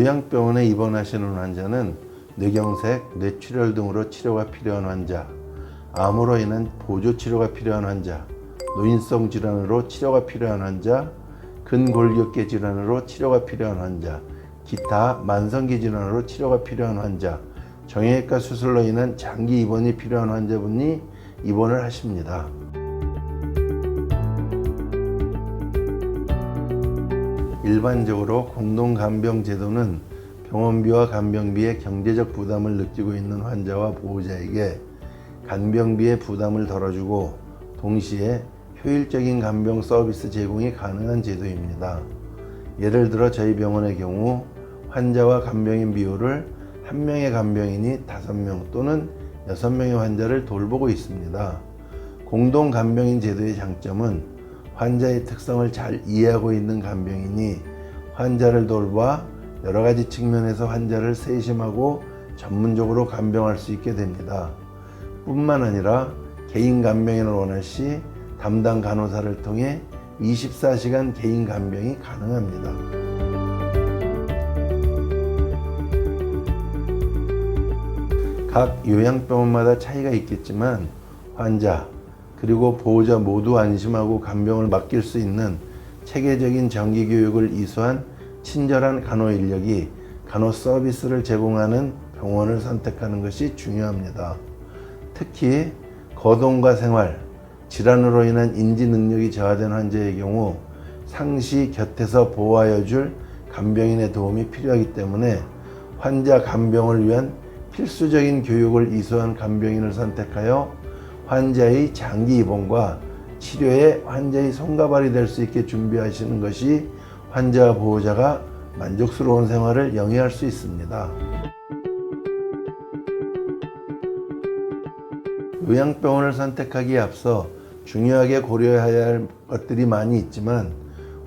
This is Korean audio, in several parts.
요양병원에 입원하시는 환자는 뇌경색, 뇌출혈 등으로 치료가 필요한 환자, 암으로 인한 보조치료가 필요한 환자, 노인성 질환으로 치료가 필요한 환자, 근골격계 질환으로 치료가 필요한 환자, 기타 만성기 질환으로 치료가 필요한 환자, 정형외과 수술로 인한 장기 입원이 필요한 환자분이 입원을 하십니다. 일반적으로 공동간병제도는 병원비와 간병비의 경제적 부담을 느끼고 있는 환자와 보호자에게 간병비의 부담을 덜어주고 동시에 효율적인 간병 서비스 제공이 가능한 제도입니다. 예를 들어 저희 병원의 경우 환자와 간병인 비율을 1명의 간병인이 5명 또는 6명의 환자를 돌보고 있습니다. 공동간병인 제도의 장점은 환자의 특성을 잘 이해하고 있는 간병인이 환자를 돌봐 여러 가지 측면에서 환자를 세심하고 전문적으로 간병할 수 있게 됩니다. 뿐만 아니라 개인 간병인을 원할 시 담당 간호사를 통해 24시간 개인 간병이 가능합니다. 각 요양병원마다 차이가 있겠지만 환자 그리고 보호자 모두 안심하고 간병을 맡길 수 있는 체계적인 정기교육을 이수한 친절한 간호 인력이 간호 서비스를 제공하는 병원을 선택하는 것이 중요합니다. 특히 거동과 생활, 질환으로 인한 인지 능력이 저하된 환자의 경우 상시 곁에서 보호하여 줄 간병인의 도움이 필요하기 때문에 환자 간병을 위한 필수적인 교육을 이수한 간병인을 선택하여 환자의 장기 입원과 치료에 환자의 손가발이 될 수 있게 준비하시는 것이 환자와 보호자가 만족스러운 생활을 영위할 수 있습니다. 요양병원을 선택하기에 앞서 중요하게 고려해야 할 것들이 많이 있지만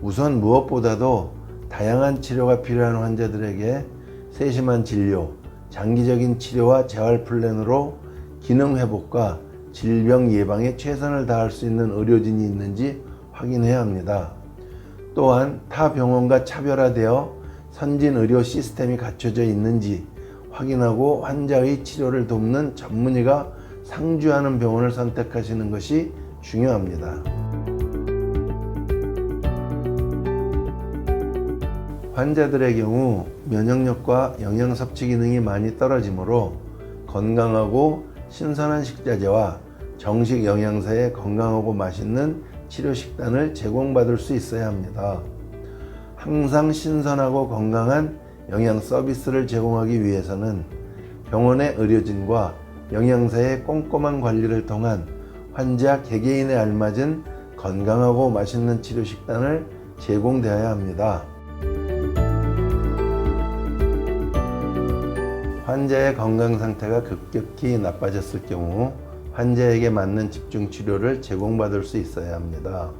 우선 무엇보다도 다양한 치료가 필요한 환자들에게 세심한 진료, 장기적인 치료와 재활 플랜으로 기능 회복과 질병 예방에 최선을 다할 수 있는 의료진이 있는지 확인해야 합니다. 또한 타 병원과 차별화되어 선진 의료 시스템이 갖춰져 있는지 확인하고 환자의 치료를 돕는 전문의가 상주하는 병원을 선택하시는 것이 중요합니다. 환자들의 경우 면역력과 영양 섭취 기능이 많이 떨어지므로 건강하고 신선한 식자재와 정식 영양사의 건강하고 맛있는 치료 식단을 제공받을 수 있어야 합니다. 항상 신선하고 건강한 영양 서비스를 제공하기 위해서는 병원의 의료진과 영양사의 꼼꼼한 관리를 통한 환자 개개인에 알맞은 건강하고 맛있는 치료 식단을 제공되어야 합니다. 환자의 건강 상태가 급격히 나빠졌을 경우 환자에게 맞는 집중 치료를 제공받을 수 있어야 합니다.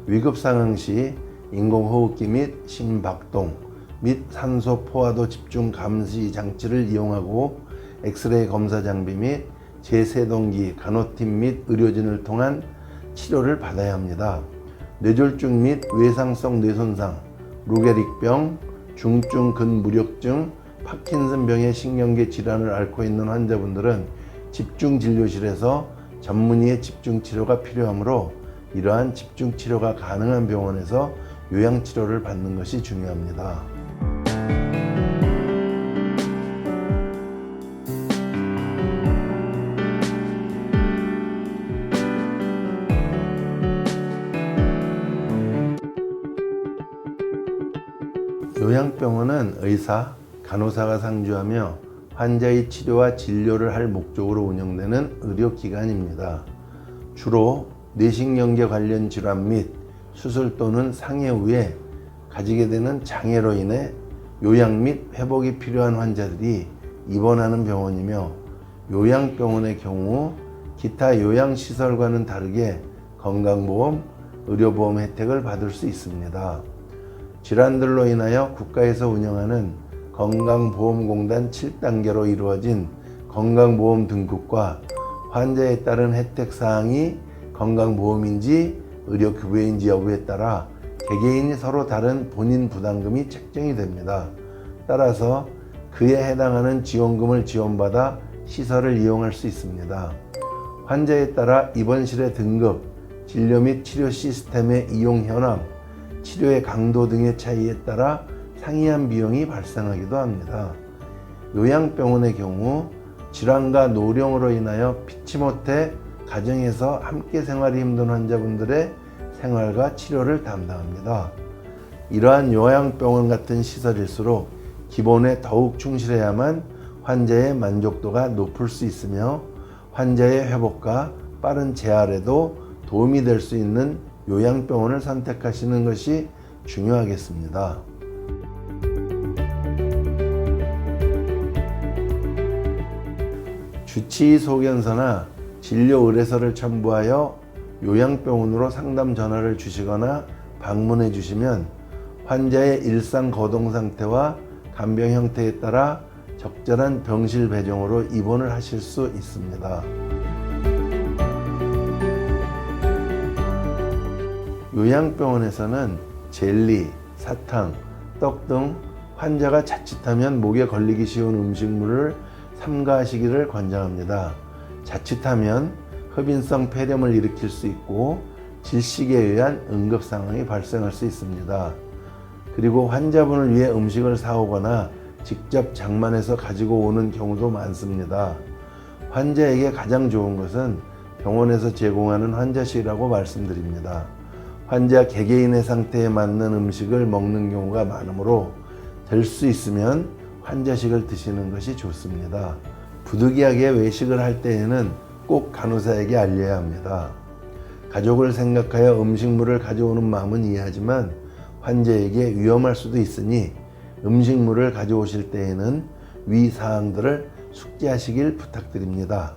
위급 상황 시 인공호흡기 및 심박동 및 산소 포화도 집중 감시 장치를 이용하고 엑스레이 검사 장비 및 제세동기, 간호팀 및 의료진을 통한 치료를 받아야 합니다. 뇌졸중 및 외상성 뇌손상, 루게릭병, 중증 근무력증, 파킨슨병의 신경계 질환을 앓고 있는 환자분들은 집중진료실에서 전문의의 집중치료가 필요하므로 이러한 집중치료가 가능한 병원에서 요양치료를 받는 것이 중요합니다. 요양병원은 의사, 간호사가 상주하며 환자의 치료와 진료를 할 목적으로 운영되는 의료기관입니다. 주로 뇌신경계 관련 질환 및 수술 또는 상해 후에 가지게 되는 장애로 인해 요양 및 회복이 필요한 환자들이 입원하는 병원이며 요양병원의 경우 기타 요양시설과는 다르게 건강보험, 의료보험 혜택을 받을 수 있습니다. 질환들로 인하여 국가에서 운영하는 건강보험공단 7단계로 이루어진 건강보험 등급과 환자에 따른 혜택사항이 건강보험인지 의료급여인지 여부에 따라 개개인이 서로 다른 본인 부담금이 책정이 됩니다. 따라서 그에 해당하는 지원금을 지원받아 시설을 이용할 수 있습니다. 환자에 따라 입원실의 등급, 진료 및 치료 시스템의 이용 현황, 치료의 강도 등의 차이에 따라 상이한 비용이 발생하기도 합니다. 요양병원의 경우 질환과 노령으로 인하여 피치 못해 가정에서 함께 생활이 힘든 환자분들의 생활과 치료를 담당합니다. 이러한 요양병원 같은 시설일수록 기본에 더욱 충실해야만 환자의 만족도가 높을 수 있으며 환자의 회복과 빠른 재활에도 도움이 될 수 있는 요양병원을 선택하시는 것이 중요하겠습니다. 주치의 소견서나 진료 의뢰서를 첨부하여 요양병원으로 상담 전화를 주시거나 방문해 주시면 환자의 일상 거동 상태와 간병 형태에 따라 적절한 병실 배정으로 입원을 하실 수 있습니다. 요양병원에서는 젤리, 사탕, 떡 등 환자가 자칫하면 목에 걸리기 쉬운 음식물을 삼가하시기를 권장합니다. 자칫하면 흡인성 폐렴을 일으킬 수 있고 질식에 의한 응급 상황이 발생할 수 있습니다. 그리고 환자분을 위해 음식을 사오거나 직접 장만해서 가지고 오는 경우도 많습니다. 환자에게 가장 좋은 것은 병원에서 제공하는 환자식이라고 말씀드립니다. 환자 개개인의 상태에 맞는 음식을 먹는 경우가 많으므로 될 수 있으면 환자식을 드시는 것이 좋습니다. 부득이하게 외식을 할 때에는 꼭 간호사에게 알려야 합니다. 가족을 생각하여 음식물을 가져오는 마음은 이해하지만 환자에게 위험할 수도 있으니 음식물을 가져오실 때에는 위 사항들을 숙지하시길 부탁드립니다.